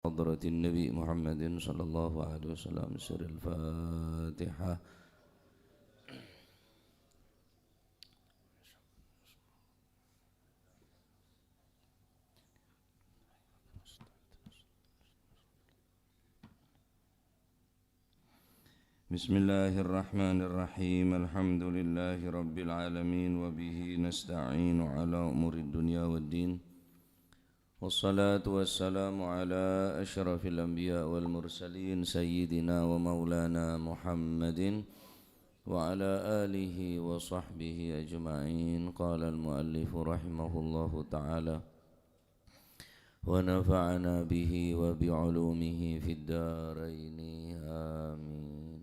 حضرة النبي محمد صلى الله عليه وسلم سر الفاتحة. بسم الله الرحمن الرحيم. الحمد لله رب العالمين وبه نستعين على أمور الدنيا والدين، والصلاة والسلام على أشرف الأنبياء والمرسلين سيدنا ومولانا محمد وعلى آله وصحبه أجمعين. قال المؤلف رحمه الله تعالى: ونفعنا به وبعلومه في الدارين آمين.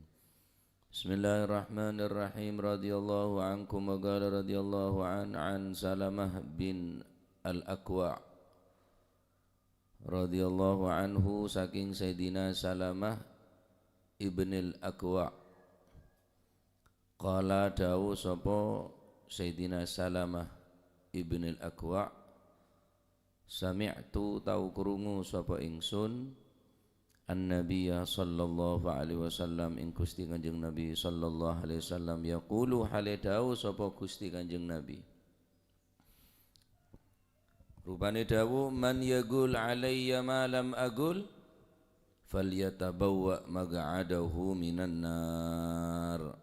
بسم الله الرحمن الرحيم. رضي الله عنكم. وقال رضي الله عن سلمة بن الأكوع radhiyallahu anhu, saking Sayyidina Salamah ibnil Akwa. Qala dawu sapa Sayyidina Salamah ibnil Akwa, sami'tu tau krungu sapa ingsun an-nabiyya sallallahu alaihi wasallam ing Gusti Kanjeng Nabi sallallahu alaihi wasallam yaqulu hale dawu sapa Gusti Kanjeng Nabi, rupane dawu, man yagul alayya ma lam agul falyatabawwa maq'adahu minan nar.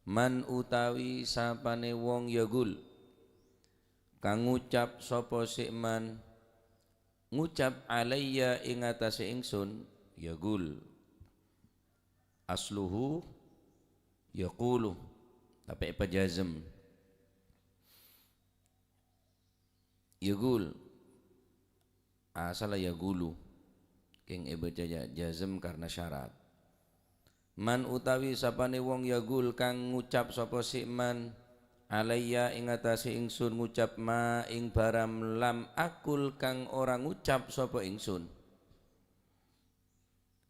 Man utawi sapane wong yagul kang ngucap sapa sik man ngucap alayya ing atase ingsun, yagul asluhu yaqulu tapi pajazm, yagul asal yagulu king baca jazm karena syarat. Man utawi sapane wong yagul kang ngucap sapa sik man alayya ing atase ingsun ngucap ma ing baram lam akul kang ora ngucap sapa ingsun,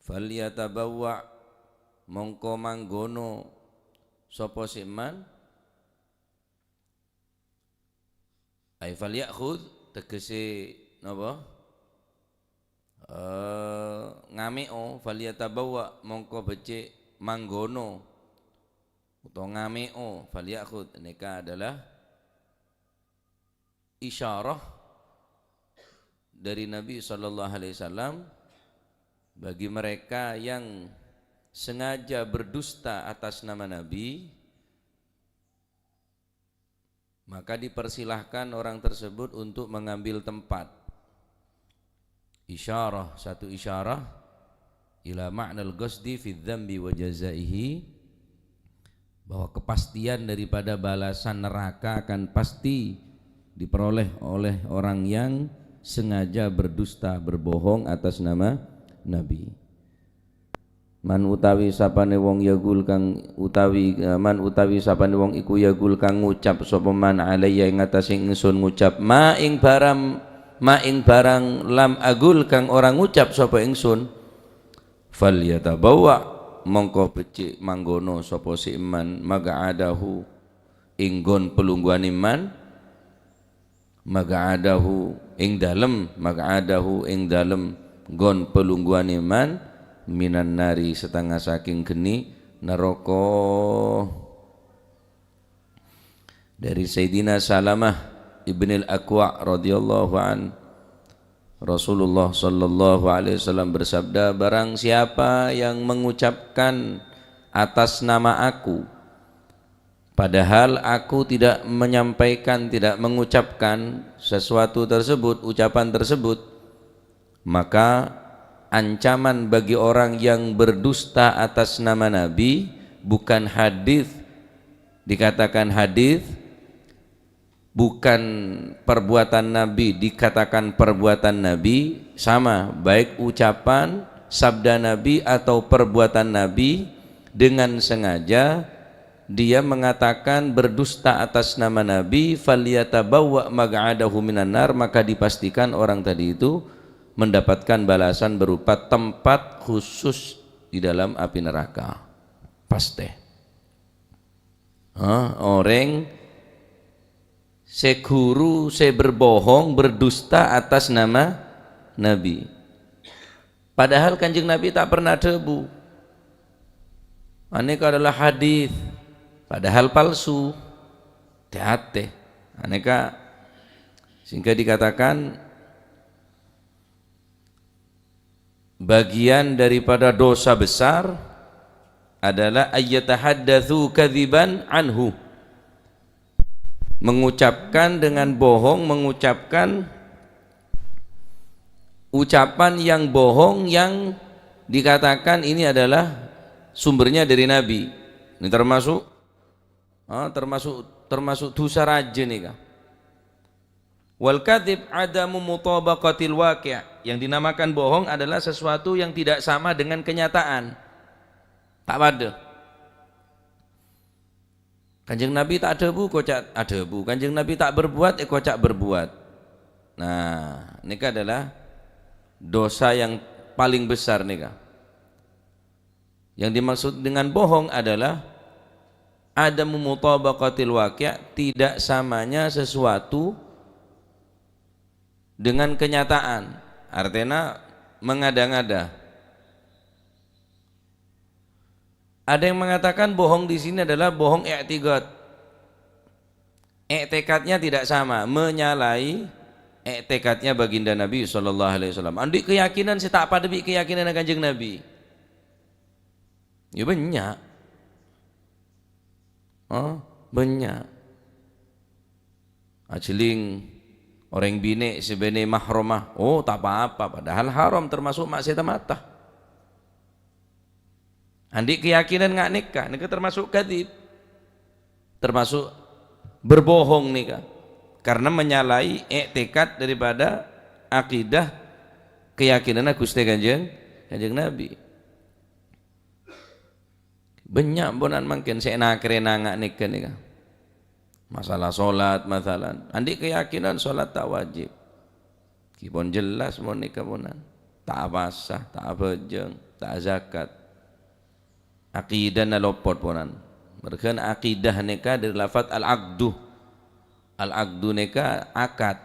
falyatabawwa mongko manggono sapa sik man, ay falyakhudh tegese napa ngameo, falyatabawwa mongko becik manggono utawa ngameo, falyakhudh nika adalah isyarah dari Nabi sallallahu alaihi wasallam bagi mereka yang sengaja berdusta atas nama Nabi, maka dipersilahkan orang tersebut untuk mengambil tempat. Isyarah, satu isyarah ila ma'nal ghasdi fi dzambi wa jazaihi, bahwa kepastian daripada balasan neraka akan pasti diperoleh oleh orang yang sengaja berdusta berbohong atas nama Nabi. Man utawi sapane wong yagul kang utawi man utawi sapane wong iku yagul kang ngucap sapa man alayya ing atase ingsun ngucap ma ing barang lam agul kang orang ngucap sapa ingsun, falyatabawwa mongko becik manggono sapa si iman maga'adahu ing gon pelungguhan iman, maga'adahu ing dalem gon pelungguhan iman minan nari setengah saking geni neraka. Dari Sayyidina Salamah ibnil Akwa radhiyallahu an, Rasulullah sallallahu alaihi wasallam bersabda, barang siapa yang mengucapkan atas nama aku padahal aku tidak menyampaikan, tidak mengucapkan sesuatu tersebut, ucapan tersebut, maka ancaman bagi orang yang berdusta atas nama Nabi, bukan hadis dikatakan hadis, bukan perbuatan Nabi dikatakan perbuatan Nabi, sama baik ucapan sabda Nabi atau perbuatan Nabi dengan sengaja dia mengatakan berdusta atas nama Nabi, falyatabawwa maq'adahu minan nar, maka dipastikan orang tadi itu mendapatkan balasan berupa tempat khusus di dalam api neraka. Pasti. Orang seguru, berbohong, berdusta atas nama Nabi. Padahal Kanjeng Nabi tak pernah debu. Aneka adalah hadis, padahal palsu. Hati-hati. Aneka sehingga dikatakan bagian daripada dosa besar adalah ayyatahaddatsu kadziban anhu, mengucapkan dengan bohong, mengucapkan ucapan yang bohong yang dikatakan ini adalah sumbernya dari Nabi. Ini termasuk dosa raja nih kak. Wal kadzib adamu mutabaqatil waqi', yang dinamakan bohong adalah sesuatu yang tidak sama dengan kenyataan. Tak ada. Kanjeng Nabi tak ada bu, kocak ada bu. Kanjeng Nabi tak berbuat, kocak berbuat. Nah, ini adalah dosa yang paling besar nih kak. Yang dimaksud dengan bohong adalah adamu mutabaqatil waqi', tidak samanya sesuatu dengan kenyataan. Artinya mengada-ngada. Ada yang mengatakan bohong di sini adalah bohong i'tiqad. I'tiqadnya tidak sama, menyalahi i'tiqadnya baginda Nabi SAW. Andi keyakinan saya tak pada keyakinan Kanjeng Nabi. Ya banyak. Oh, banyak. Ajeling orang bine sebene mahrumah, oh tak apa-apa, padahal haram termasuk maksiat mata. Andi keyakinan nggak nikah termasuk kadzib, termasuk berbohong nikah, karena menyalahi i'tikad daripada akidah keyakinan Gusti Kanjeng Nabi. Banyak bonan mungkin saya nakrena nggak nikah. Masalah solat masalah, andi keyakinan solat tak wajib, kipon jelas mau nikah bonan, tak basah, tak bejeng, tak zakat, akidah nalopot bonan. Mereka akidah nikah dari lafaz al-aqdu nikah akad.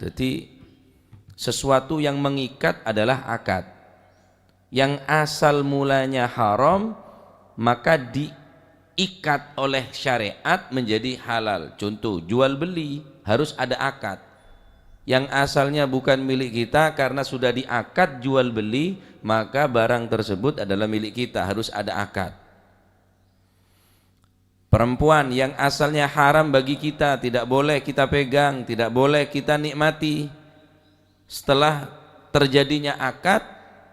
Jadi sesuatu yang mengikat adalah akad, yang asal mulanya haram maka diikat oleh syariat menjadi halal. Contoh jual beli harus ada akad. Yang asalnya bukan milik kita, karena sudah diakad jual beli maka barang tersebut adalah milik kita, harus ada akad. Perempuan yang asalnya haram bagi kita, tidak boleh kita pegang, tidak boleh kita nikmati, setelah terjadinya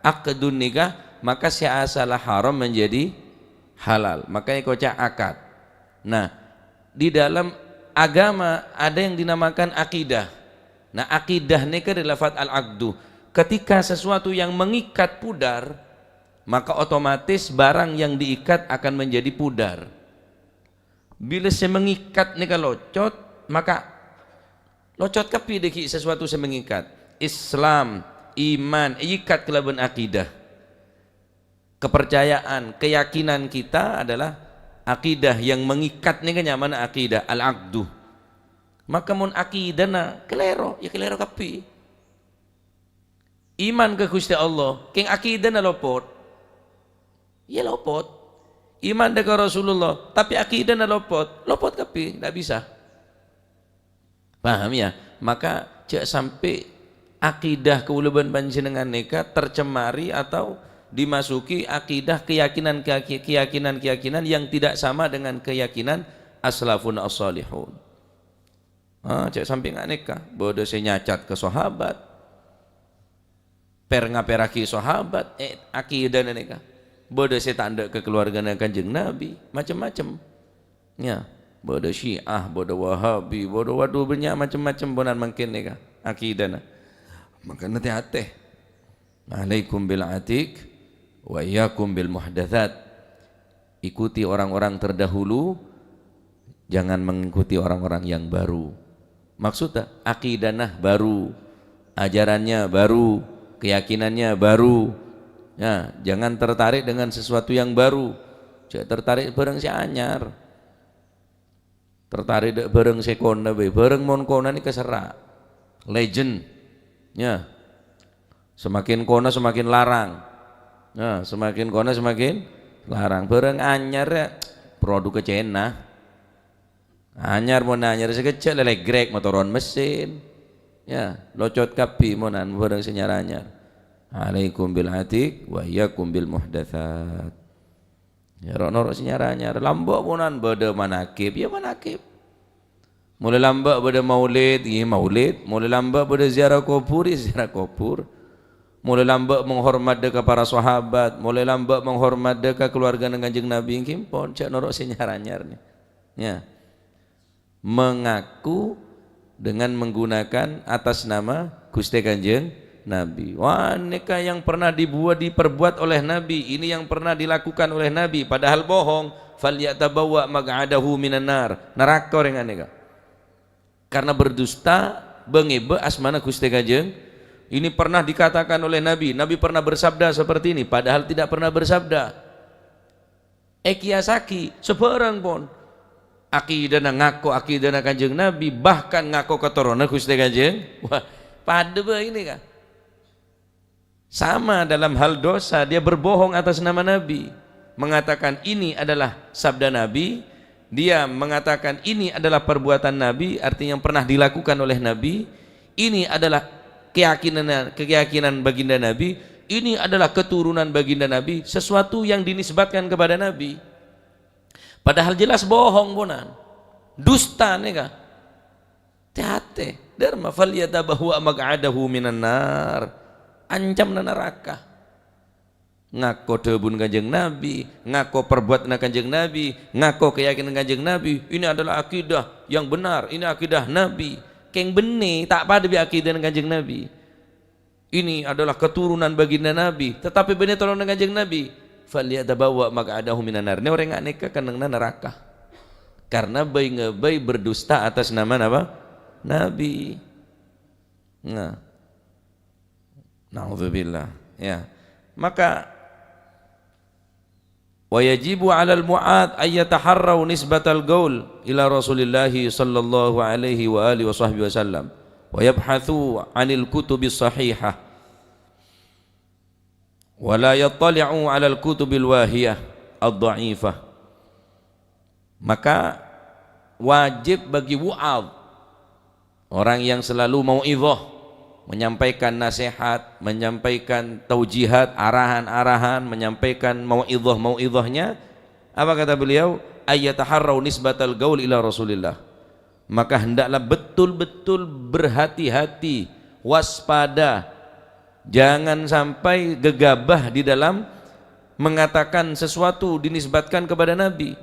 akdun nikah, maka si asalah haram menjadi halal, makanya kocak akad. Nah, di dalam agama ada yang dinamakan akidah. Nah, akidah nikah adalah lafaz al-aqdu. Ketika sesuatu yang mengikat pudar, maka otomatis barang yang diikat akan menjadi pudar. Bila saya mengikat nikah locot, maka locot kapi deki sesuatu saya mengikat. Islam, iman, ikat kelaban akidah. Kepercayaan, keyakinan kita adalah akidah yang mengikat nih kan nyaman akidah al-aqdu. Maka mun akidana kelero, ya kelero kapi. Iman ke Gusti Allah, king akidana lopot. Ya lopot. Iman ke Rasulullah, tapi akidana lopot kapi, tidak bisa. Paham ya? Maka jangan sampai akidah keuluban panjenengan nikah tercemari atau dimasuki akidah keyakinan yang tidak sama dengan keyakinan aslafun as-salihun. Cek sampai nggak nikah, bodoh saya nyacat ke sahabat, ngaperaki sahabat, akidah nikah, bodoh saya tanda ke keluarga Kanjeng Nabi, macam-macam. Ya, bodoh Syiah, bodoh Wahabi, bodoh waduh banyak macam-macam bonan mungkin nikah, akidah. Maka hati-hati. Alaikum bil atik wa iyyakum bil muhdatsat. Ikuti orang-orang terdahulu, jangan mengikuti orang-orang yang baru. Maksudnya akidanah baru, ajarannya baru, keyakinannya baru. Ya, jangan tertarik dengan sesuatu yang baru. Jangan tertarik bareng si anyar. Tertarik bareng si kona be, bareng mon kona ini keserak. Legend. Ya. Semakin kona semakin larang. Nah, semakin kono semakin larang. Barang anyar ya produk ke Cina. Anyar mau anyar sekecil legrek motoron mesin. Ya, locot kapi monan barang senyar anyar. Alaikum bil atik wa iyyakum bil muhdatsat. Ya rono senyar anyar lambok monan bade manakib ya manakib. Mulai lambak pada maulid, ya maulid. Mulai lambak pada ziarah kubur, ya ziarah kubur. Mulai lambak menghormat dekat para sahabat. Mulai lambak menghormat dekat keluarga Kanjeng Nabi. Kimpon, cak norok sinyar-anyar nih. Ya. Mengaku dengan menggunakan atas nama Gusti Kanjeng Nabi. Wah, nikah yang pernah diperbuat oleh Nabi. Ini yang pernah dilakukan oleh Nabi. Padahal bohong. Falyatabawwa maq'adahu minan nar. Neraka orang nikah. Karena berdusta bengebe asmana Gusti Kanjeng. Ini pernah dikatakan oleh Nabi. Nabi pernah bersabda seperti ini padahal tidak pernah bersabda. Kiasaki sebarang pun akidana ngaku akidana Kanjeng Nabi, bahkan ngaku keturunan Gusti Kanjeng. Wah, pada ini kan sama dalam hal dosa, dia berbohong atas nama Nabi, mengatakan ini adalah sabda Nabi. Dia mengatakan ini adalah perbuatan Nabi, artinya yang pernah dilakukan oleh Nabi. Ini adalah keyakinan baginda Nabi. Ini adalah keturunan baginda Nabi, sesuatu yang dinisbatkan kepada Nabi. Padahal jelas bohong bonan. Dusta nih. Hati-hati. Dharma falyatabahu maq'adahu minan nar. Ancam neraka. Ngaku debun Kanjeng Nabi, ngaku perbuatan Kanjeng Nabi, ngaku keyakinan Kanjeng Nabi. Ini adalah akidah yang benar, ini akidah Nabi. Keng benih tak pada bi akidah Kanjeng Nabi. Ini adalah keturunan baginda Nabi, tetapi benih turunan Kanjeng Nabi. Falyatabawa maq'adahu minan nar. Ini orang ngak nikah kenangna neraka. Karena bayi berdusta atas nama apa? Nabi. Nah. Nauzubillah. Ya. Maka wa yajibu 'alal mu'ad ay yataharraw nisbatal qaul ila Rasulillah sallallahu alaihi wa alihi wa sahbihi wasallam wa yabhathu 'anil kutubis sahihah wa la yattali'u 'alal kutubil wahiyah ad-dha'ifah. Maka wajib bagi wu'ad, orang yang selalu mau'idhah, menyampaikan nasihat, menyampaikan taujihat, arahan-arahan, menyampaikan mau'idhahnya. Apa kata beliau? Ayyataharraw nisbatal gaul ila Rasulillah. Maka hendaklah betul-betul berhati-hati, waspada, jangan sampai gegabah di dalam mengatakan sesuatu dinisbatkan kepada Nabi.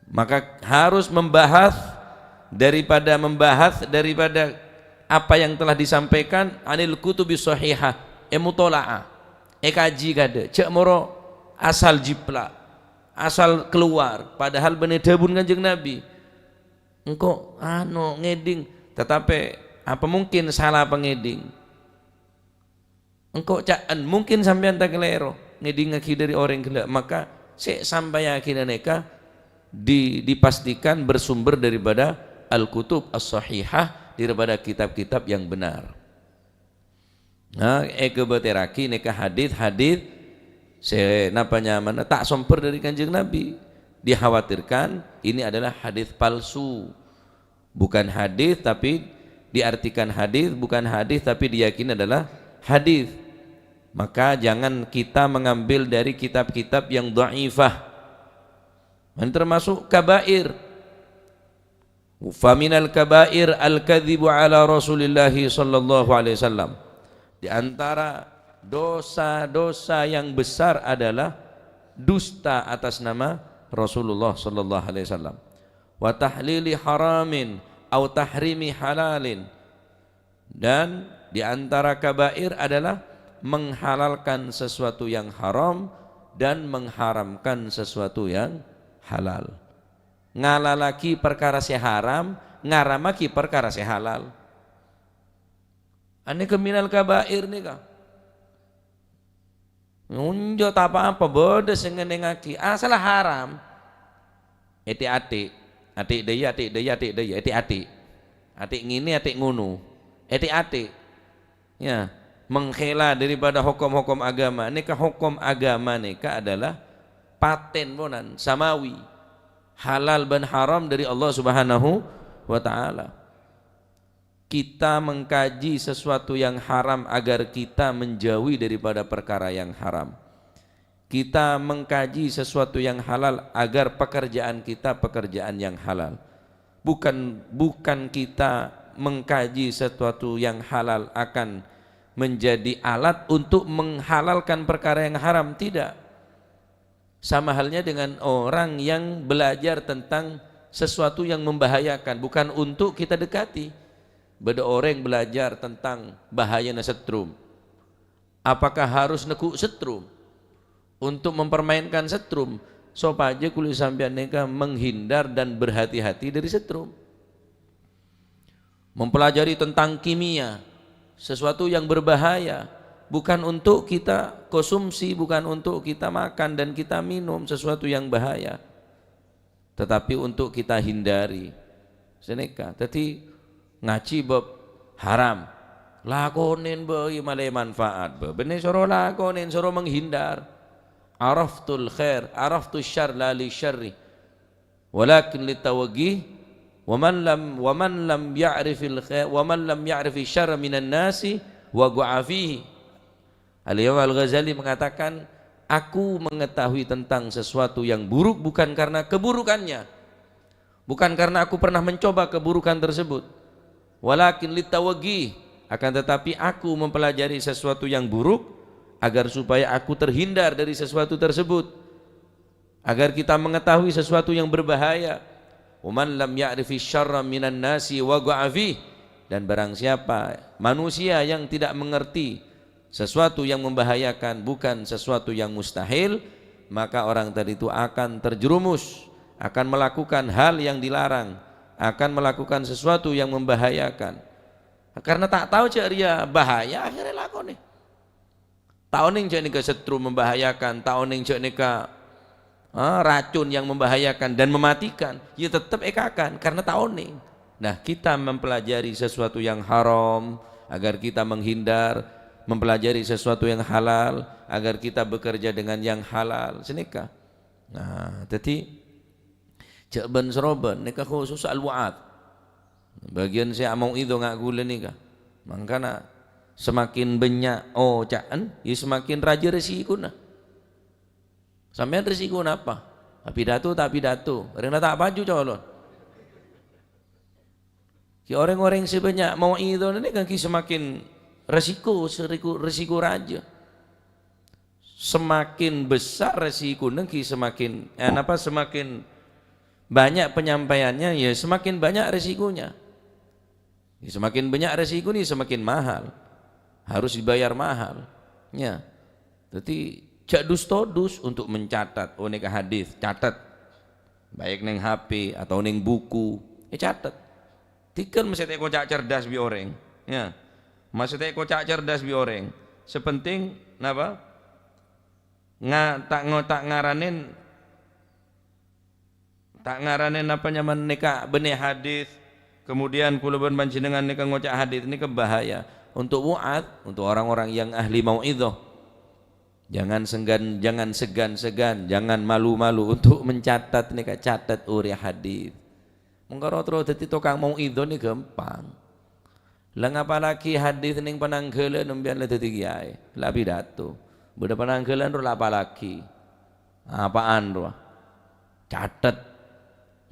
Maka harus membahas daripada apa yang telah disampaikan anil kutubis sahihah, mutola'ah, kaji kada, cek moro asal jiplak, asal keluar, padahal bener debun Kanjeng Nabi. Engkau ngeding, tetapi apa mungkin salah pengeding? Engkau caan mungkin sampean tak kelero ngeding ngaki dari orang gila, maka sampai yakin neka dipastikan bersumber daripada al-kutub as-sahihah, daripada kitab-kitab yang benar. Nah, kebeteraki neka hadith napanya mana tak sumber dari Kanjeng Nabi. Dikhawatirkan ini adalah hadith palsu, bukan hadith tapi diartikan hadith, bukan hadith tapi diyakini adalah hadith. Maka jangan kita mengambil dari kitab-kitab yang dhaifah, termasuk kabair. Faminal kabair al-kadzibu ala Rasulillah sallallahu alaihi wasallam. Di antara dosa-dosa yang besar adalah dusta atas nama Rasulullah sallallahu alaihi wasallam. Wa tahlili haramin au tahrimi halalin. Dan di antara kabair adalah menghalalkan sesuatu yang haram dan mengharamkan sesuatu yang halal. Ngalalaki perkara haram, ngaramaki perkara halal. Ini keminal kabair nih kak. Nunjuk apa bodoh sengenengaki asal haram. Atik daya, atik ngini, atik ngunu. Atik. Ya, menghela daripada hukum-hukum agama. Nika hukum agama nika adalah paten bonan samawi, halal dan haram dari Allah Subhanahu wa taala. Kita mengkaji sesuatu yang haram agar kita menjauhi daripada perkara yang haram. Kita mengkaji sesuatu yang halal agar pekerjaan kita pekerjaan yang halal. Bukan kita mengkaji sesuatu yang halal akan menjadi alat untuk menghalalkan perkara yang haram, tidak. Sama halnya dengan orang yang belajar tentang sesuatu yang membahayakan, bukan untuk kita dekati. Beda orang belajar tentang bahayanya setrum, apakah harus nekuk setrum untuk mempermainkan setrum? Sopaja kulit sampean neka menghindar dan berhati-hati dari setrum. Mempelajari tentang kimia, sesuatu yang berbahaya, bukan untuk kita konsumsi, bukan untuk kita makan dan kita minum sesuatu yang bahaya, tetapi untuk kita hindari. Seneka, tadi ngaji bab haram, lakonin bagi malai manfaat, bener suruh lakonin, suruh menghindar. Araftul khair, araftul syarr la li syarri, walakin litawagih. Waman lam ya'rifil khair waman lam ya'rifi syarra minan nasi wa gu'afihi. Al-Imam Al-Ghazali mengatakan, aku mengetahui tentang sesuatu yang buruk bukan karena keburukannya, bukan karena aku pernah mencoba keburukan tersebut, walakin litawagih, akan tetapi aku mempelajari sesuatu yang buruk agar supaya aku terhindar dari sesuatu tersebut, agar kita mengetahui sesuatu yang berbahaya. Waman lam ya'rifi syarra minan nasi wa gu'afih, dan barang siapa manusia yang tidak mengerti sesuatu yang membahayakan bukan sesuatu yang mustahil, maka orang tadi itu akan terjerumus, akan melakukan hal yang dilarang, akan melakukan sesuatu yang membahayakan. Karena tak tahu cak ria bahaya, akhirnya lakon nih. Tahu nih cak nika setrum membahayakan, tahu nih cak nika racun yang membahayakan dan mematikan, ya tetap ekakan karena taoning. Nah, kita mempelajari sesuatu yang haram agar kita menghindar, mempelajari sesuatu yang halal agar kita bekerja dengan yang halal. Senika. Nah, jadi cek ben seroben nika khusus al-wa'ad. Bagian saya mau itu ngak gula nika. Makanya semakin banyak caan, ya semakin raja resikuna. Sampean risiko apa? Pidato tak pidato, orang tak baju calon. Ki orang-orang sebanyak mau itu ini kan semakin resiko raja. Semakin besar resiko nanti semakin semakin banyak penyampaiannya, ya semakin banyak resikonya. Ya, semakin banyak resiko nih semakin mahal, harus dibayar mahal. Ya, jadi cak dus untuk mencatat neka hadis, catat baik neng HP atau neng buku, catat. Tikan mesti teko cak cerdas bi orang, ya mesti teko cak cerdas bi orang. Sepenting napa tak ngaranin apa nyaman neka benih hadis, kemudian kulaban panjenengan neka ngocak hadis ini kebahaya untuk mu'ad, untuk orang-orang yang ahli mau'idhah. Jangan segan-segan, jangan malu-malu untuk mencatat nih, catat uri hadis. Mengkaro terus dadi tukang mau itu nih gampang. Lah apalagi hadis ning penanggelan nembian le dadi kiai, lah pidato. Beda penanggelan ro apalagi. Apaan ro? Catat.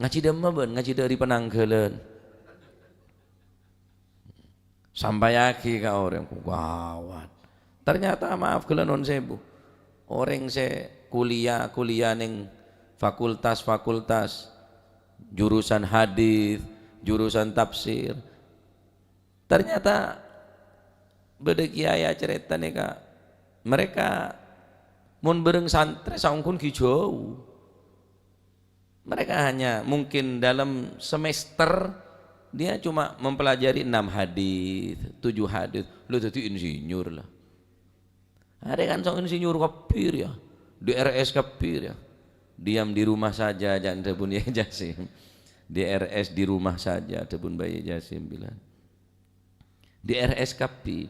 Ngaji demah ben, ngaji dari penanggelan. Sampai lagi ka orang gawat. Ternyata maaf kula non sebu. Orang saya kuliah neng fakultas jurusan hadis, jurusan tafsir. Ternyata beda kiai cerita neka mereka mun bereng santri saungkun ki jauh. Mereka hanya mungkin dalam semester dia cuma mempelajari 6 hadis, 7 hadis. Lu jadi insinyur lah. Ada kan seorang insinyur kapir ya, di RS kapir ya, diam di rumah saja jangan debun ya Jasim, di RS di rumah saja debun bayi Jasim bilang, di RS kapir.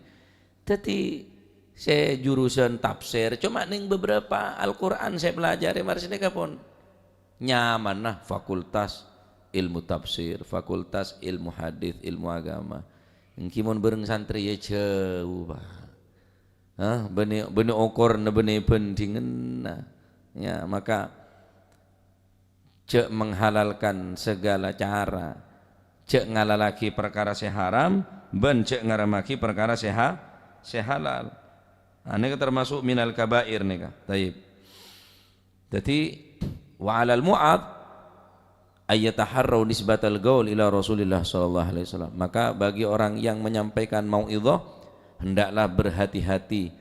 Jadi saya jurusan tafsir, cuma ning beberapa Al-Quran saya pelajari mari sini pun nyaman nah fakultas ilmu tafsir, fakultas ilmu hadis, ilmu agama. Engkimun bareng santri ya jauh beni okor na beni pentingan nah. Ya, maka cek menghalalkan segala cara, cek ngalalaki perkara seharam, ben cek ngaramaki perkara sehalal. Ini termasuk minal kabair nih kah. Taib. Jadi wa 'alal mu'ad ayyataharrau nisbatal qaul ila Rasulillah sallallahu alaihi wasallam. Maka bagi orang yang menyampaikan mau'izah hendaklah berhati-hati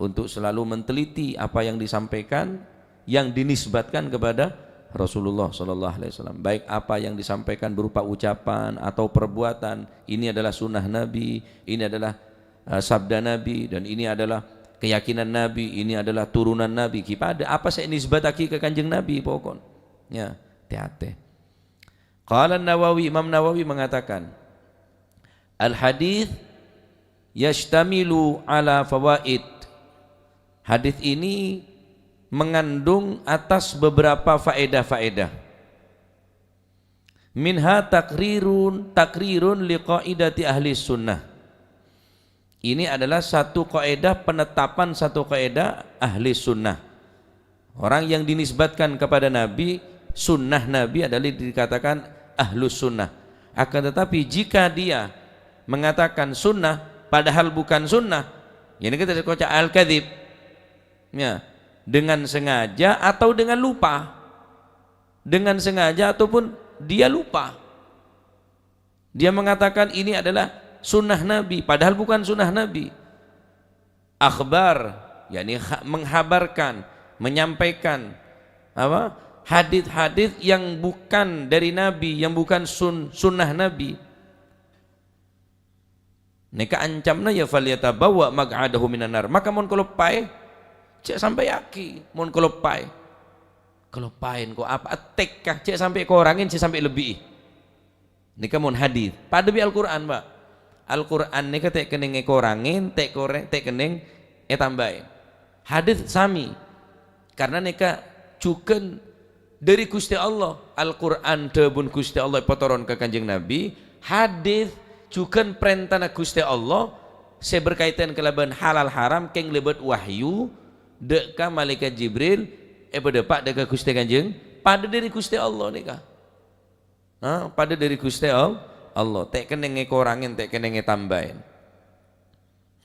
untuk selalu menteliti apa yang disampaikan yang dinisbatkan kepada Rasulullah sallallahu alaihi wasallam. Baik apa yang disampaikan berupa ucapan atau perbuatan, ini adalah sunnah Nabi, ini adalah sabda Nabi, dan ini adalah keyakinan Nabi, ini adalah turunan Nabi. Kipada apa saya nisbataki ke kanjeng Nabi pokok. Ya, hati-hati. Qala Nawawi, Imam Nawawi mengatakan, al hadis yashtamilu ala fawaid. Hadis ini mengandung atas beberapa faedah-faedah. Minha takrirun liqaidati ahli sunnah. Ini adalah satu kaidah, penetapan satu kaidah ahli sunnah. Orang yang dinisbatkan kepada Nabi, sunnah Nabi adalah dikatakan ahlus sunnah. Akan tetapi jika dia mengatakan sunnah padahal bukan sunnah, ini kita kocak al-kadzib, ya, dengan sengaja atau dengan lupa, dengan sengaja ataupun dia lupa, dia mengatakan ini adalah sunnah Nabi padahal bukan sunnah Nabi. Akhbar, yakni menghabarkan, menyampaikan apa hadis-hadis yang bukan dari Nabi, yang bukan sunnah Nabi. Neka ancamna ya falyatabawa maq'adahu minan nar. Maka mun kolopai cek sampai yaki, mun kolopai kelopain kok apa tek kah cek sampai korangin cek sampai lebih. Nika mun hadis pada bi Al-Qur'an, Pak. Al-Qur'an nika tek keneng korangin, tek keneng tambahin. Hadis sami. Karena nika cuken dari Gusti Allah. Al-Qur'an debun Gusti Allah potoron ke Kanjeng Nabi, hadis cuken perintah Gusti Allah saya berkaitan kelaban halal haram keng lebet wahyu deka malaikat Jibril pada pak deka Gusti Kanjeng pada dari Gusti Allah nika. Pada dari Gusti Allah tek kenenge korangin tek kenenge tambahin.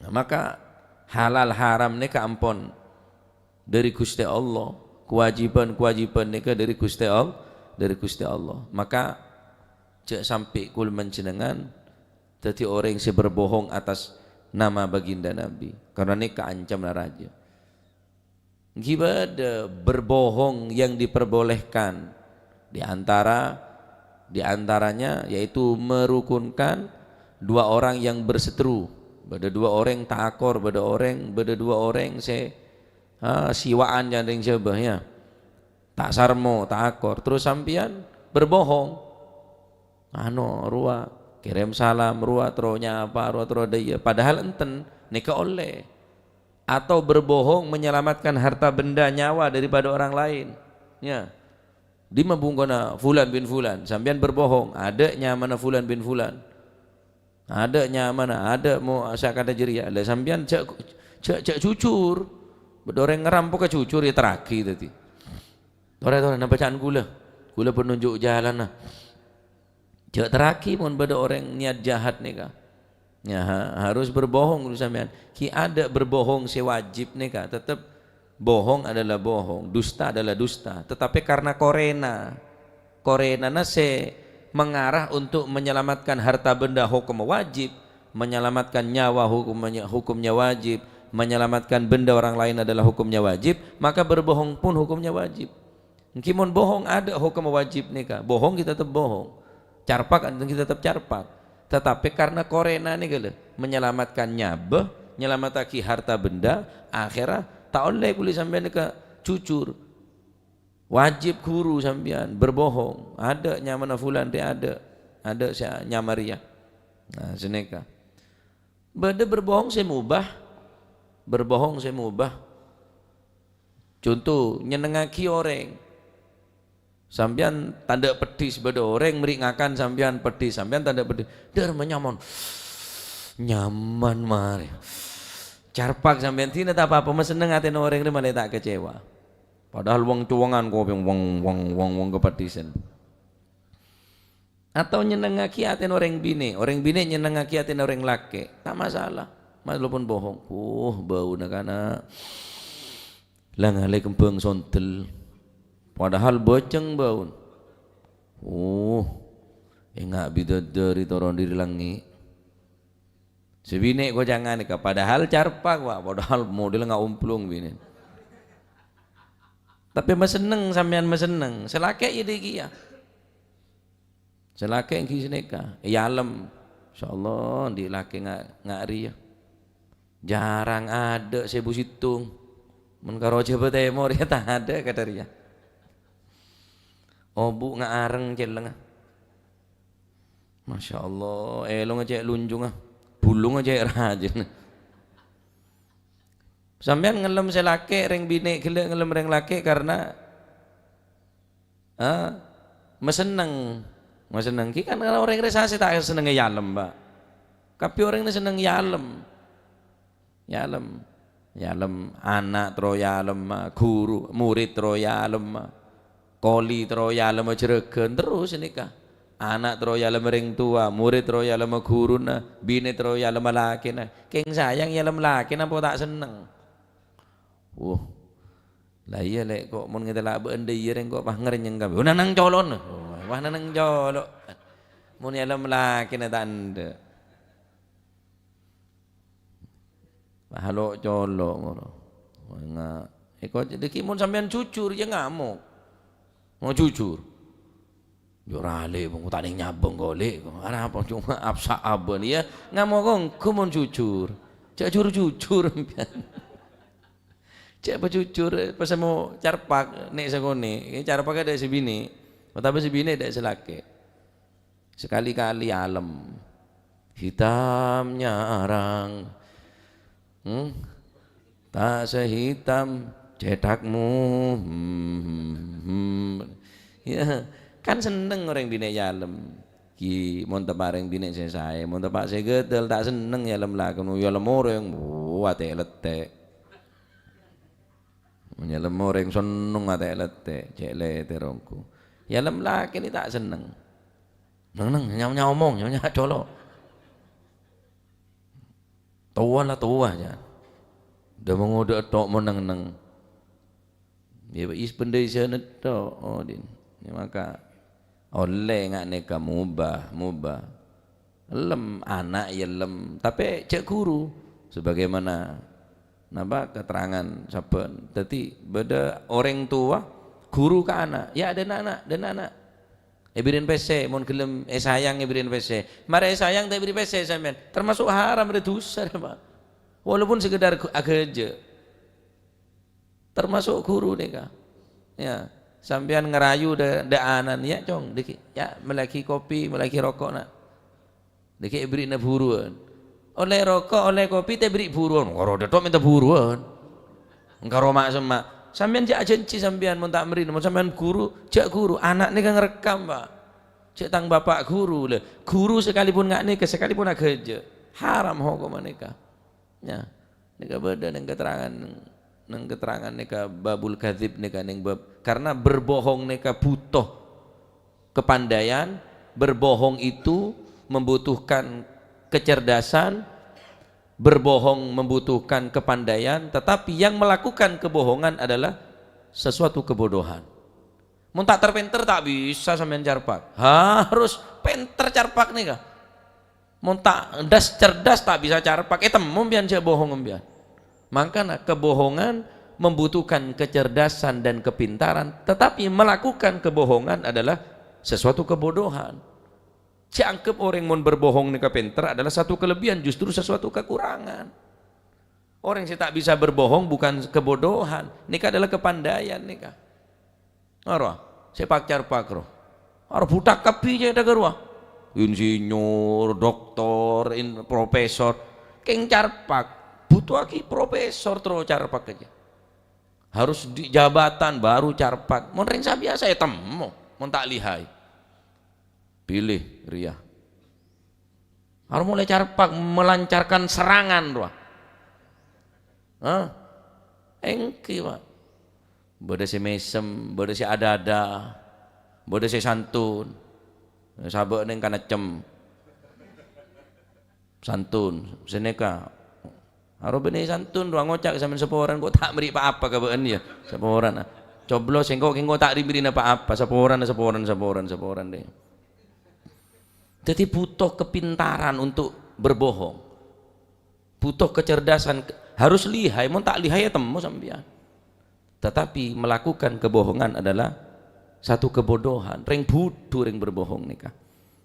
Nah, maka halal haram nika ampon dari Gusti Allah, kewajiban nika dari Gusti Allah. Maka cek sampai kul menjenengan jadi orang yang berbohong atas nama baginda Nabi, karena ini keancam raja. Gimana berbohong yang diperbolehkan diantaranya yaitu merukunkan dua orang yang berseteru, beda dua orang takor, beda dua orang siwaan yang sebahnya tak sarmo takor terus sampian berbohong ruah kirim salam ruat rohnya apa ruat roh daya padahal enten nika oleh, atau berbohong menyelamatkan harta benda nyawa daripada orang lain, ya di mabungkona fulan bin fulan sampean berbohong ada nyamana fulan bin fulan ada nyamana ada mau sakada jeria ada sampean cek cucur bedoreng ngerampok ke cucur ya teraki tadi tore bacaan gula penunjuk jalan nah cek teraki pun pada orang niat jahat nih kah, ya harus berbohong dulu sampean. Ki ada berbohong sewajib nih kah, tetap bohong adalah bohong, dusta adalah dusta. Tetapi karena korena nase mengarah untuk menyelamatkan harta benda hukum wajib, menyelamatkan nyawa hukumnya wajib, menyelamatkan benda orang lain adalah hukumnya wajib, maka berbohong pun hukumnya wajib. Kimun bohong ada hukum wajib nih kah, bohong kita tetap bohong. Carpak kita tetap carpak, tetapi karena korena nih gale menyelamatkan nyabah, nyelamataki harta benda akhirat tak oleh boleh sampean ke cucur, wajib guru sampean berbohong ada nyamana fulan dia ada saya nyamaria. Nah seneka Beda berbohong saya mubah, berbohong saya mubah. Contoh nyenengaki orang, sampean tanda pedis, beda orang meri ngakan sampean pedis, sampean tanda pedis, der menyaman, nyaman mari. Carpak sampean tidak apa-apa, mas seneng aten orang ini malah tak kecewa. Padahal wong cuangan kok wong kepedisan. Atau nyenengaki aten orang bini nyenengaki aten orang laki, tak masalah, walaupun bohong. Bau nak lah ngalih kembang sontel, padahal boceng bau. Enggak bidadari toron diri langi. Sebine kok jangan nikah, padahal carpak wah, padahal model nggak umplung bini. Tapi mas seneng sampean mas seneng, selake ide kia. Selake yang kisi nikah, yalem, insyaallah di laki nggak ria. Jarang ada sebu situng, menkaro coba temor ya tak ada kata ria. Obu nggak areng celeng. Masya Allah, lo ngecek lunjung bulung aja rajin. Sampean ngelem selake reng bini gile ngelem reng laki karena meseneng ki kan kalau orang resasi tak seneng yalem mbak. Tapi orang ini seneng yalem anak tro yalem guru murid tro yalem koli tro yalem jeregen terus nikah. Anak troya lama ring tua, murid troya lama guru na, bini troya lama laki na. Keng sayang ya lama laki na po tak seneng. Lah iya lek kok mun ngita labe ende iya ring kok pah ngerenyeng kabeh. Nang colon. Wah nang colok. Mun ya lama laki na tanda. Halo colok ngono. Enggak. Kok jadi mun sampean jujur ya ngamuk. Mau jujur. Jorale bang, tak ada nyabang golek. Ada apa cuma absa aben ya nggak mau kong, jujur, cak jujur, cak jujur, pas mau carpak nek segone, carpak ada si bini, tapi si bini ada selaki, sekali-kali alam, hitamnya arang, tak sehitam cetakmu, ya. Kan seneng orang bini yalem ki mon tepareng bini saya mon tepak saya gedel tak seneng yalem lakon yalem orang ate letek yalem orang seneng ate letek cek le terongku yalem laki ni tak seneng neng nyamong nyamnya colok tua lah tua aja udah mengoda tok meneng ya is pendai sana tok din ya maka oleh nggak neka mubah lem anak ya lem tapi cek guru sebagaimana napa keterangan saben tadi beda orang tua guru ke anak ya dan anak ibirin PC mon gelem sayang ibirin PC mare sayang tak ibrin PC sampean termasuk haram ada dosa Pak walaupun sekedar aja termasuk guru neka ya sampean ngerayu daanan ya cong dikit ya melaki kopi melaki rokok nak dikit beri na buruan oleh rokok oleh kopi teh beri buruan kalau detok minta buruan engkau mak semak sampean jak janji sampean mun tak merin mun sampean guru jak guru anak nih kan ngerekam Pak cek tang bapak guru le guru sekalipun nggak nikah sekalipun agak aja haram hukum nikah ya nikah beda dengan keterangan nang keterangan neka babul kadzib neka neng bab karena berbohong neka butuh kepandaian berbohong itu membutuhkan kecerdasan berbohong membutuhkan kepandaian tetapi yang melakukan kebohongan adalah sesuatu kebodohan mun tak terpenter tak bisa sampean carpak harus penter carpak neka mun tak das cerdas tak bisa carpak temu mbian cek bohong mbian makanya kebohongan membutuhkan kecerdasan dan kepintaran tetapi melakukan kebohongan adalah sesuatu kebodohan dianggap orang yang berbohong nikah pintar adalah satu kelebihan justru sesuatu kekurangan orang yang tak bisa berbohong bukan kebodohan nikah adalah kepandaian nikah arwah sepak carpak roh arwah budak kapi aja ada gerwah insinyur doktor profesor keng carpak butuh lagi profesor terus carpak aja, harus di jabatan baru carpak. Mau ring biasa ya temu mau tak lihai pilih ria harus mulai carpak melancarkan serangan doa. Engki pak bodoh si mesem, bodoh si ada-ada, bodoh si santun, sabuk neng kana cem santun seneka harus benih santun doang ngocak sama seporan kok tak beri apa-apa kabeen ya seporan coblos engkau tak diberi apa-apa seporan deh. Jadi butuh kepintaran untuk berbohong, butuh kecerdasan, harus lihai, mau tak lihai ya temu sampean. Tetapi melakukan kebohongan adalah satu kebodohan, ring budu ring berbohong nikah.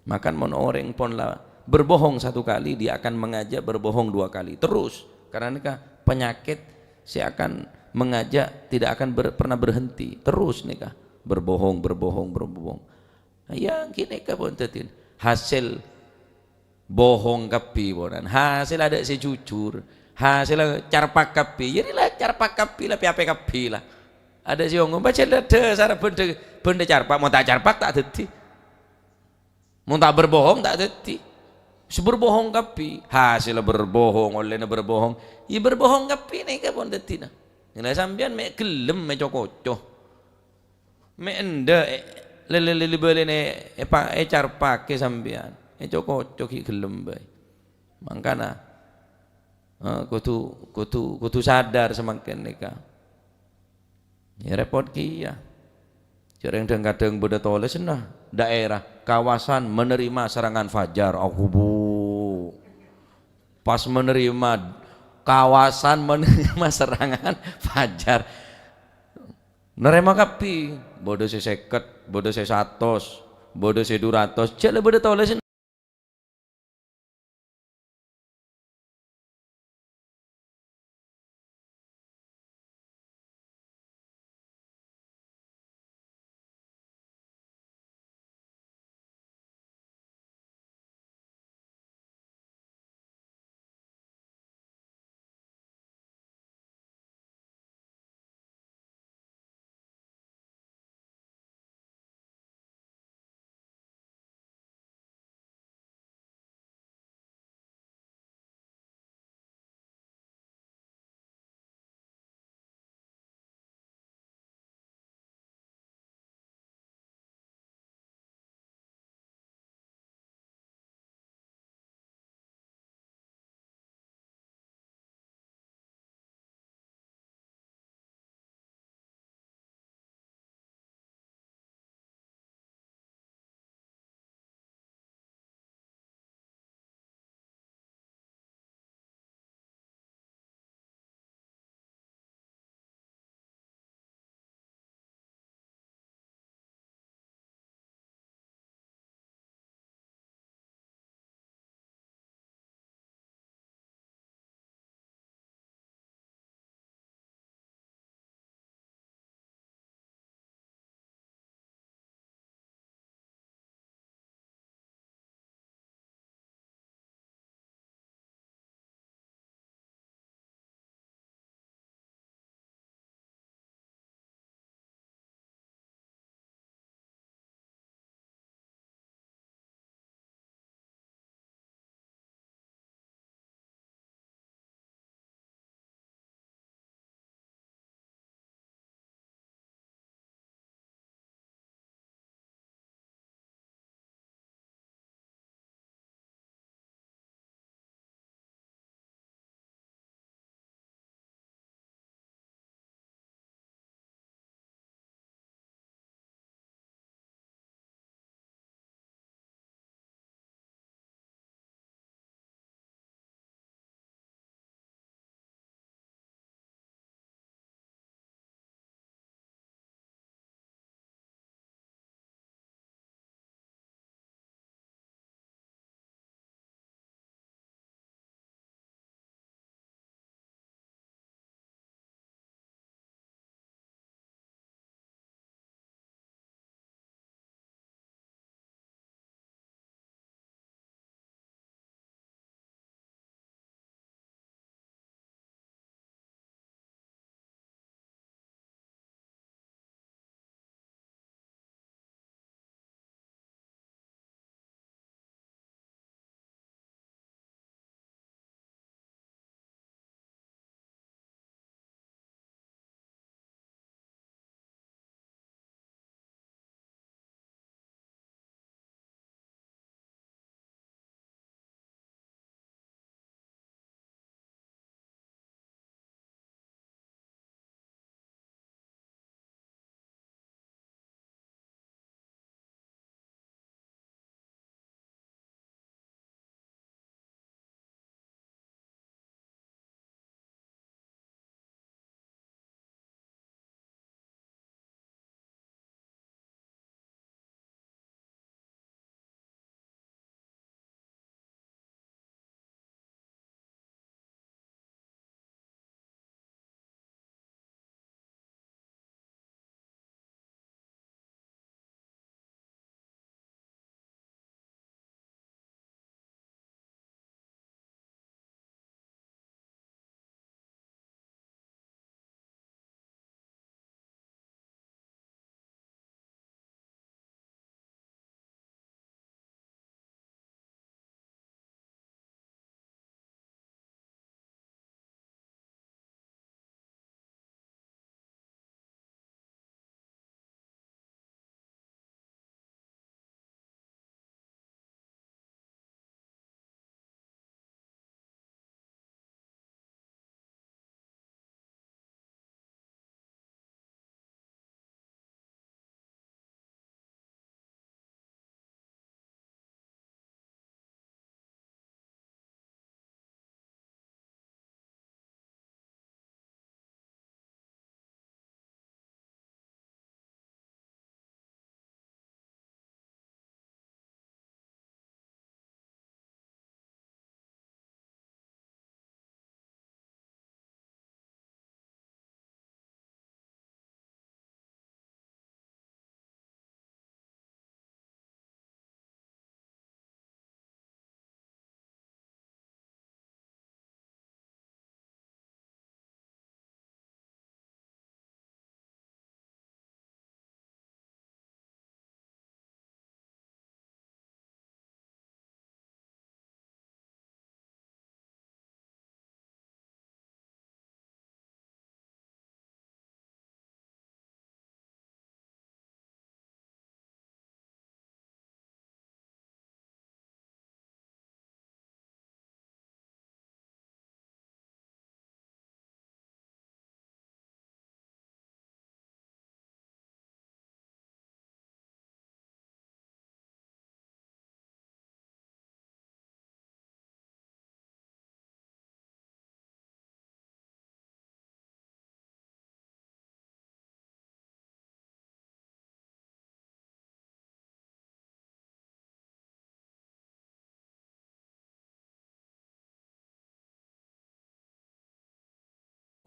Makan mon orang pon lah berbohong satu kali dia akan mengajak berbohong dua kali terus, karena nikah penyakit saya akan mengajak tidak akan pernah berhenti terus nikah berbohong. Yang kini pun tetin hasil bohong kapi bonan hasil ada si jujur hasil carpak kapi jadilah carpak kapi lah piape kapi lah ada si ngomong baca ada cara benda carpak mau tak carpak tak deti mau tak berbohong tak deti seberbohong kapi hasil berbohong oleh berbohong ya berbohong kapi nih kapon deti nah nilai sampean me gelem me cokocoh me ende lele beli ne carpak ke sampean cokocoh gelem bae mangkana kudu sadar semakin nikah ya repot kia jarang kadang beda toles nah daerah kawasan menerima serangan fajar bu pas menerima kawasan menerima serangan fajar nerima kapi bodoh se 50 bodoh se 100 bodoh se 200 jale beda toles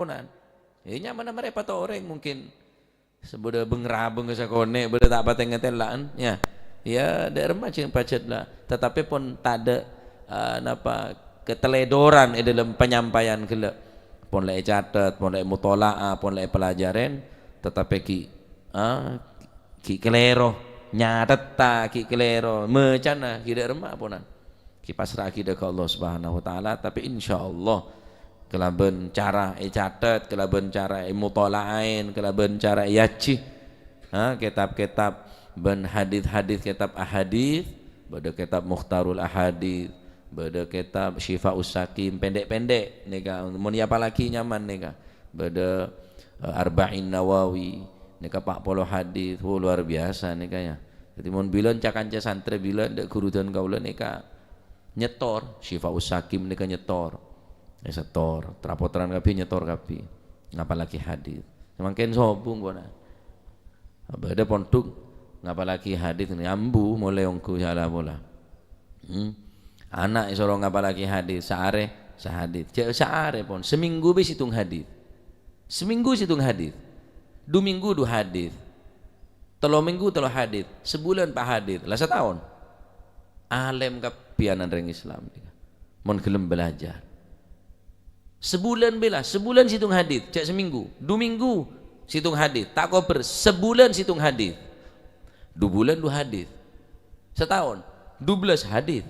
ponan. Nyaman mereka orang mungkin sebudah bengerabeng ke sakone, beda tak pateng ngetelaan, ya. Ya, daerah macam pacet lah. Tetapi pun tak ada keteledoran dalam penyampaian kela. Pun lek catat, pun lek mutolaah, pun lek pelajaran, tetapi ki kelero nyatet ta ki kelero mecana ki daerah ponan. Ki pasrah kita ke Allah Subhanahu wa taala, tapi insyaallah kelaben cara catat, kelaben cara mutolaain, kelaben cara yaci kitab-kitab ben hadis-hadis, kitab ahadis, bada kitab Mukhtarul Ahadis, bada kitab Syifaus Sakim pendek-pendek nika mun apalagi nyaman nika, bada Arba'in Nawawi nika 40 hadis, luar biasa nika ya. Jadi mun bilen cakanca santri bilen dek gurudan kaula nika nyetor Syifaus Sakim nika nyetor. Setor, terapotran kapi nyetor kapi, ngapalagi hadis. Semakin sobung bona. Ada pontuk ngapalagi hadis ini ambu mulai ongku salah bola. Anak isorong ngapalagi hadis sehari sehadis. Sehari pun seminggu bis hitung hadis. Seminggu hitung hadis. 2 minggu 2 hadis. 3 minggu 3 hadis. Sebulan 4 hadis. Lah setahun. Alim kapianan reng Islam. Mon gelem belajar. Sebulan bela, sebulan situng hadis, cek seminggu, 2 minggu situng hadis, tak koper, sebulan situng hadis, 2 bulan 2 hadis, setahun 12 hadis.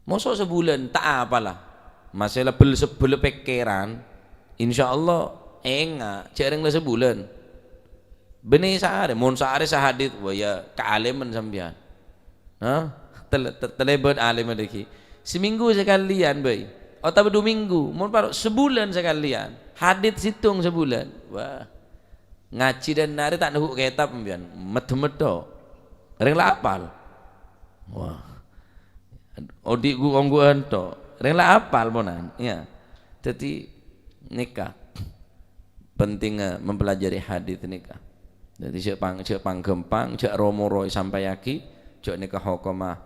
Masa sebulan tak apalah, masalah bel pekeran, insya Allah enggak, cek ring sebulan, benih sehari, mon sehari sehadis, wah ya kealiman sambian, terlebat alim lagi, seminggu sekalian bay. Atau 2 minggu, mau paruh sebulan sekalian. Hadits hitung sebulan. Wah. Ngaji dan nari tak nunggu kitab mbian. Medo-medo. Reng lapal. Wah. Odik gua ongguan to. Reng lapal ponan. Ya. Jadi nikah. Penting mempelajari hadits nikah. Jadi cek panggempang, cek romoroi sampai yaki, cek nikah hukumah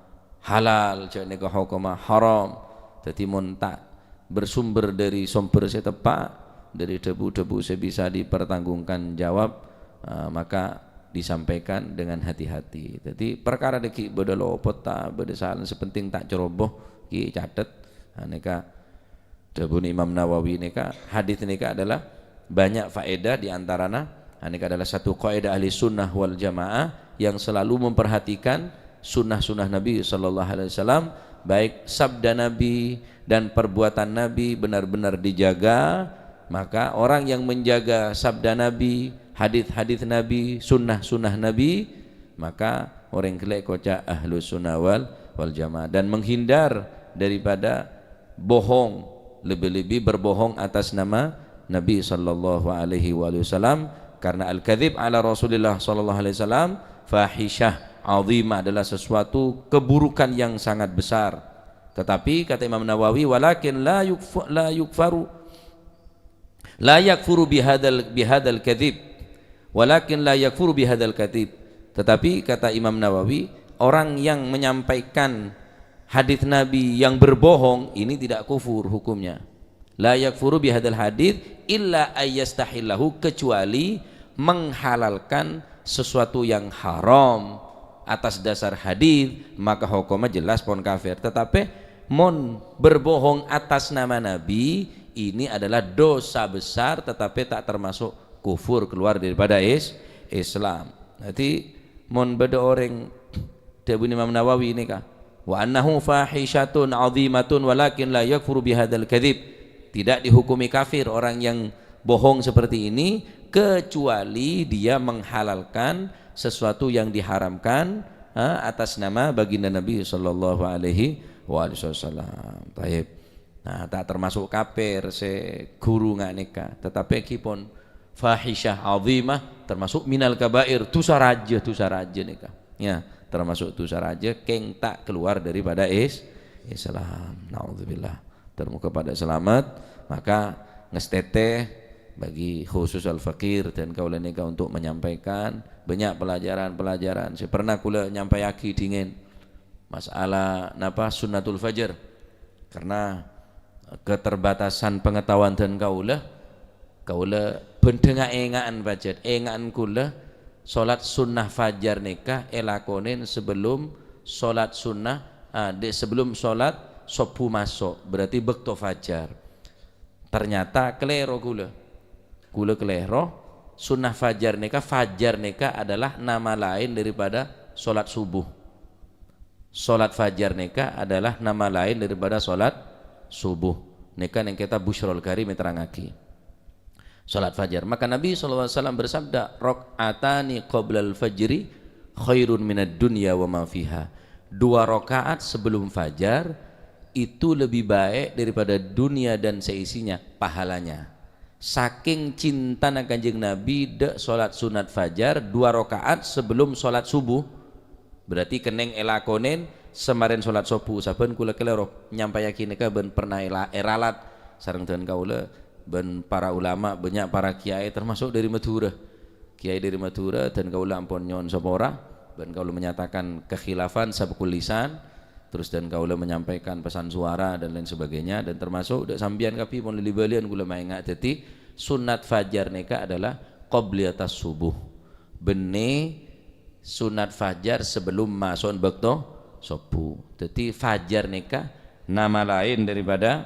halal, cek nikah hukumah haram. Jadi mun tak bersumber dari sumber saya tepat, dari debu-debu saya bisa dipertanggungan jawab, maka disampaikan dengan hati-hati. Jadi perkara deki beda lopot tak beda salah sepenting tak ceroboh ki catet. Neka debu Imam Nawawi neka hadis neka adalah banyak faedah di antaranya. Neka adalah satu kaidah ahli sunnah wal jamaah yang selalu memperhatikan sunnah-sunnah Nabi sallallahu alaihi wasallam, baik sabda Nabi dan perbuatan Nabi benar-benar dijaga. Maka orang yang menjaga sabda Nabi, hadis-hadis Nabi, sunnah-sunnah Nabi, maka orang kelek kocak ahlu sunnah wal jamaah, dan menghindar daripada bohong, lebih-lebih berbohong atas nama Nabi sallallahu alaihi wasallam, karena al-kadzib ala Rasulillah sallallahu alaihi wasallam fahisyah azimah, adalah sesuatu keburukan yang sangat besar. Tetapi kata Imam Nawawi, walakin la yakfuru bihadzal kadzib, walakin la yakfuru bihadzal kadzib. Tetapi kata Imam Nawawi, orang yang menyampaikan hadis Nabi yang berbohong ini tidak kufur hukumnya. La yakfuru bihadzal hadis illa ayyastahillahu, kecuali menghalalkan sesuatu yang haram atas dasar hadis, maka hukumnya jelas pon kafir. Tetapi mon berbohong atas nama Nabi ini adalah dosa besar, tetapi tak termasuk kufur, keluar daripada Islam. Nanti mon beda orang Debu Imam Nawawi ini kah, wa annahu fahisyatun azimatun walakin la yakfuru bihadzal kadzib, tidak dihukumi kafir orang yang bohong seperti ini kecuali dia menghalalkan sesuatu yang diharamkan atas nama baginda Nabi sallallahu alaihi wasallam. Taib. Nah, tak termasuk kafir guru nggak nikah, tetapi kipon fahisyah azimah termasuk minal kabair, dosa raja nikah. Ya, termasuk dosa raja keng tak keluar daripada Islam. Naudzubillah. Termuka pada selamat, maka ngestete bagi khusus al-fakir dan kaula nikah untuk menyampaikan banyak pelajaran-pelajaran. Saya pernah kula nyampaiaki dingin masalah napa sunnatul fajar, karena keterbatasan pengetahuan dan kaula bendenga engaan pajet engaan kula salat sunnah fajar nikah elakonin sebelum salat sunnah sebelum salat subuh masuk berarti bekto fajar. Ternyata kelero kula kelero sunnah fajar nikah adalah nama lain daripada salat subuh. Salat fajar nikah adalah nama lain daripada salat subuh. Nikah yang kita Busyrul Karim terangaki salat fajar. Maka Nabi SAW bersabda, rakaatani qoblal fajri khairun minad dunya wa ma fiha. 2 rakaat sebelum fajar itu lebih baik daripada dunia dan seisinya pahalanya. Saking cinta Kanjeng Nabi dek salat sunat fajar 2 rakaat sebelum salat subuh. Berarti keneng elakonen semarin salat subuh saben kula kelero nyampaiake nika ben pernah eralat sareng dengan kaula ben para ulama banyak para kiai termasuk dari Madura. Kiai dari Madura dan kaula ampun nyon sapa ora ben kaula menyatakan kekhilafan sabqul lisan terus dan kaula menyampaikan pesan suara dan lain sebagainya dan termasuk dak sambian kapi pun lilibalian kula maenga dadi sunat fajar nika adalah qobliyatas subuh. Bene sunat fajar sebelum masuk waktu subuh. Jadi fajar nikah nama lain daripada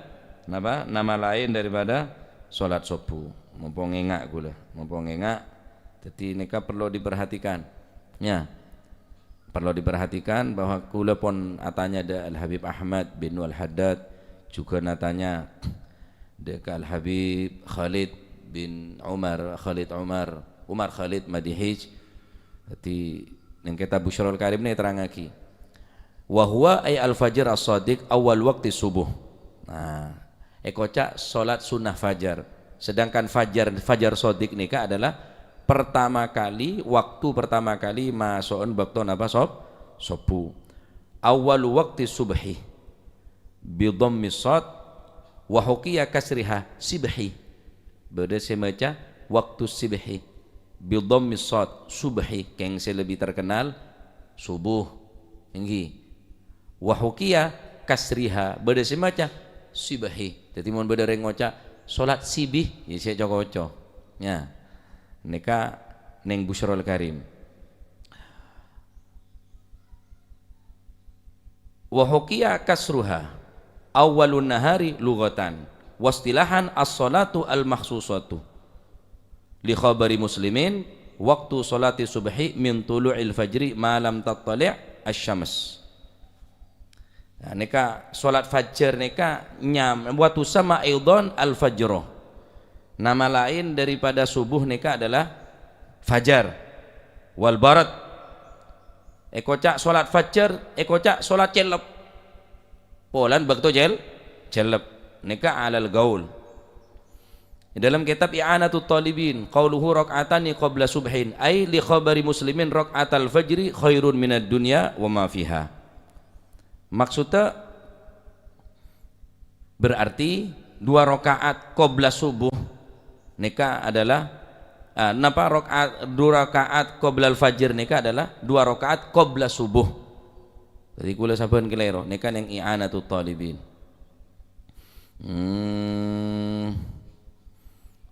salat subuh. Mumpung engak kula, jadi nikah perlu diperhatikan. Ya. Perlu diperhatikan bahwa kula pun atanya ada Al Habib Ahmad bin Al Haddad, juga natanya ada Al Habib Khalid bin Umar Khalid Madihij. Jadi yang kita Busyrul Karim ini terangaki wa huwa ay al-fajr as-shadiq awal waktu subuh. Nah, ekoca salat sunnah fajar. Sedangkan fajar shadiq nikah adalah waktu pertama kali masukun waktu napa subuh. Awal waktu subhi bi dhammi shad wa huqiya kasriha sibhi. Beda semaca waktu sibhi bidom misot subhi yang lebih terkenal subuh tinggi wahukia kasriha beda semaca sibhi jadi mohon beda rengoca solat sibih ya saya coko ya neka neng Busyrul Karim wahukia kasruha awalun nahari lughatan wastilahan as-salatu al-makhsusatu li khabari Muslimin waktu salati subhi min tulu'il fajri ma lam tattali' asy-syams. Nah, nika salat fajar nika waktu sama aidan al-fajr. Nama lain daripada subuh nika adalah fajar wal barat. Ekoca salat fajar, ekoca salat celep. Polan bakto celep nika alal gaul. Dalam kitab I'anatul Talibin qauluhu rak'atani qabla subhin ay li khabari Muslimin rak'atal fajri khairun minad dunya wa ma fiha. Maksudnya berarti 2 rakaat qabla subuh nikah adalah rakaat 2 rakaat qabla al-fajr nikah adalah 2 rakaat qabla subuh. Jadi kula saben kelero nikah yang I'anatul Talibin.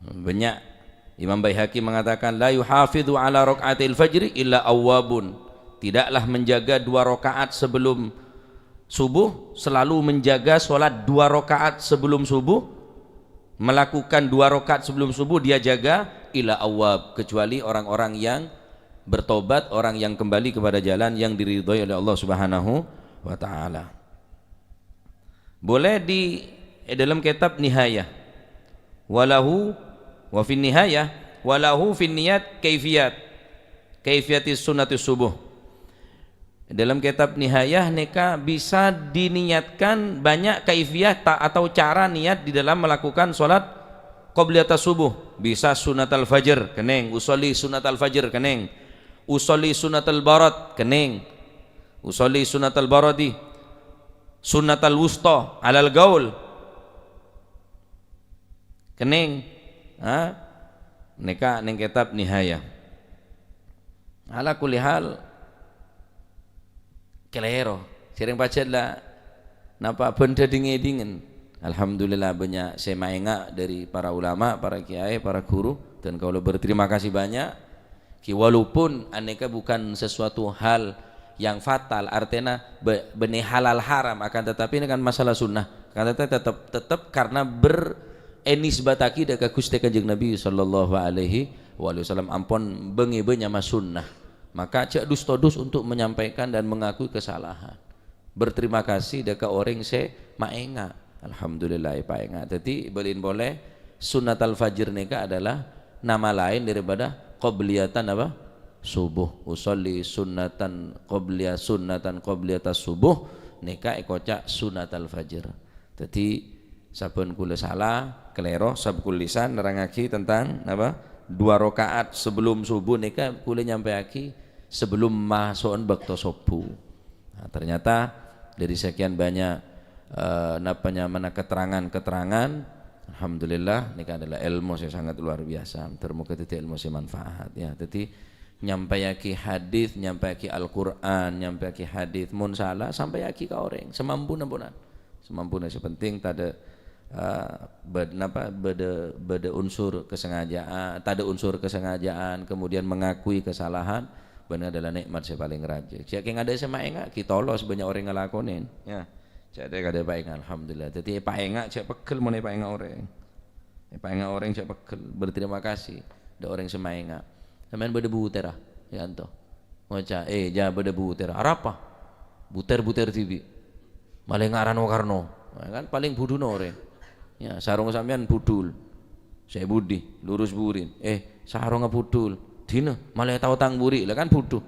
Banyak Imam Baihaqi mengatakan la yuhafidhu ala rakaatil fajri illa awwabun. Tidaklah menjaga 2 rakaat sebelum subuh, selalu menjaga solat 2 rakaat sebelum subuh, melakukan 2 rakaat sebelum subuh dia jaga illa awwab, kecuali orang-orang yang bertobat, orang yang kembali kepada jalan yang diridhoi oleh Allah Subhanahu wa taala. Boleh di dalam kitab Nihayah walahu wa fin nihayah walahu fin niyat kaifiyatis sunnatus subuh. Dalam kitab Nihayah nika bisa diniatkan banyak kaifiyah atau cara niat di dalam melakukan salat qobliyatas subuh. Bisa sunatal fajr keneng, usolli sunatal fajr keneng, usolli sunatal barat keneng, usolli sunatal baradi, sunatal wusta alal gaul keneng. Nika neng kitab Nihayah. Ala kulli hal kelero sering pacet lah napa benda dingin alhamdulillah banyak semaenga dari para ulama, para kiai, para guru, dan kalau berterima kasih banyak walaupun aneka bukan sesuatu hal yang fatal artinya benih halal haram, akan tetapi ini kan masalah sunnah, akan tetapi tetap karena enisbataki deka Gusti Kanjeng Nabi sallallahu alaihi wasallam ampun bengi benyama sunnah, maka cek dus untuk menyampaikan dan mengakui kesalahan, berterima kasih deka orang se maenga, alhamdulillah paenga. Jadi boleh sunat al-fajr nika adalah nama lain daripada qobliyatan apa? Subuh. Usolli sunnatan qobliyatas subuh nika ekocak sunat al-fajr. Jadi sabun kula salah kelero sabkul lisan nerangaki tentang apa? 2 rakaat sebelum subuh nika kula nyampeaki sebelum masukan waktu subuh. Nah, ternyata dari sekian banyak mana keterangan, alhamdulillah ini adalah ilmu yang sangat luar biasa. Termuka itu ilmu yang manfaat ya. Jadi nyampaiaki hadis, nyampaiaki Al-Qur'an, nyampaiaki hadis mun salah sampaiaki ka orang semampu nampunan. Semampu sepenting tada beda unsur kesengajaan, tak ada unsur kesengajaan, kemudian mengakui kesalahan, benar adalah nikmat saya paling raja. Siapa yang ada sama enggak kita lolos banyak orang ngelakonin, ya. Siapa ada baik alhamdulillah. Jadi pak enggak siapa pegel mana pak enggak orang siapa pegel berterima kasih, ada orang sama enggak. Samain beda buter ya anto, ngoca beda buter, apa? Buter TV, malah ngarano karno, kan paling buduno orang. Ya, sarung sampean budul. Saya budi, lurus burin. Sarung budul. Dina malah tahu tang buri, lah kan buduh.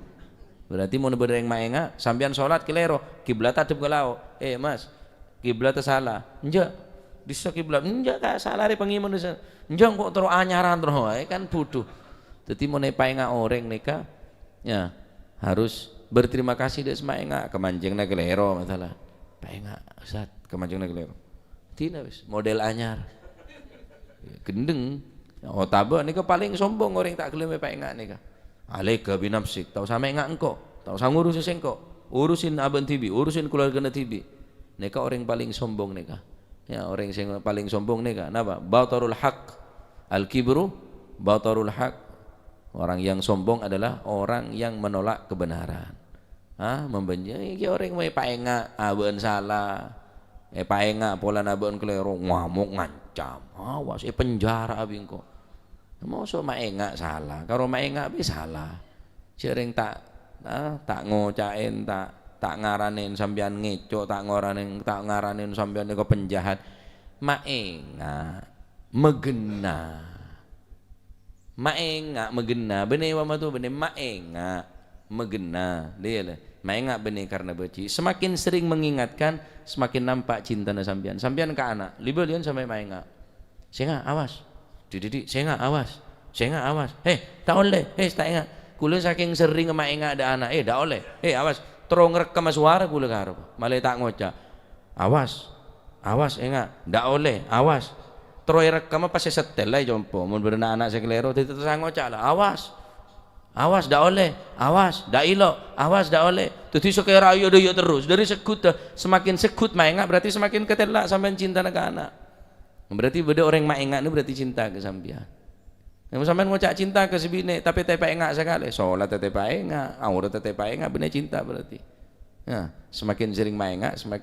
Berarti mau yang maenga, sampean salat kelero, kiblat adep ke lao. Mas, kiblat salah. Enggak. Bisa kiblat. Enggak ka salah re pengimun. Enggak kok terus anyaran terus kan buduh. Dadi mau paenga orang nika ya harus berterima kasih des maenga kemanjengna kelero masalah. Paenga Ustaz, kemanjengna kelero. Tina wis model anyar gendeng taba nika paling sombong orang tak gelem pak engak nika alaika binafsik tau sama engak engko tau sama ngurusin engko urusin aben tibi urusin keluarga tibi nika orang paling sombong nika ya orang sing paling sombong nika napa batarul haq al kibru batarul haq, orang yang sombong adalah orang yang menolak kebenaran membenci iki orang mau pak engak aben salah paenga pola nabon kelero ngamuk ngancam awas penjara abing kok mau so maenga salah karo maenga be salah sering tak ngocain tak ngaranin sampean ngeco tak ngaranin sampean niku penjahat maenga megena bene mama tuh bene maenga megena dia maenga bene karena beci semakin sering mengingatkan semakin nampak cinta na sampean ke anak libelian sampai maenga saya awas dididik saya awas tak oleh tak ingat kula saking sering maenga ada anak tak oleh awas terus ngerekam suara kula karo malah tak ngoca awas enggak tak oleh awas terus rekam pas setel lah jompo mun berenang anak saya kelero terus ngoca lah awas dak oleh, awas dak ilok, awas dak oleh. Jadi sekaya rayo doyo terus dari sekut semakin sekut maenga berarti semakin ketelak sampean cinta ke anak. Berarti beda orang maenga itu berarti cinta ke sampean. Yang sampean ngocak cinta ke sebine tapi teh paenga sekali, salat teh paenga, aurat teh paenga bener cinta berarti. Ya, semakin sering maenga semakin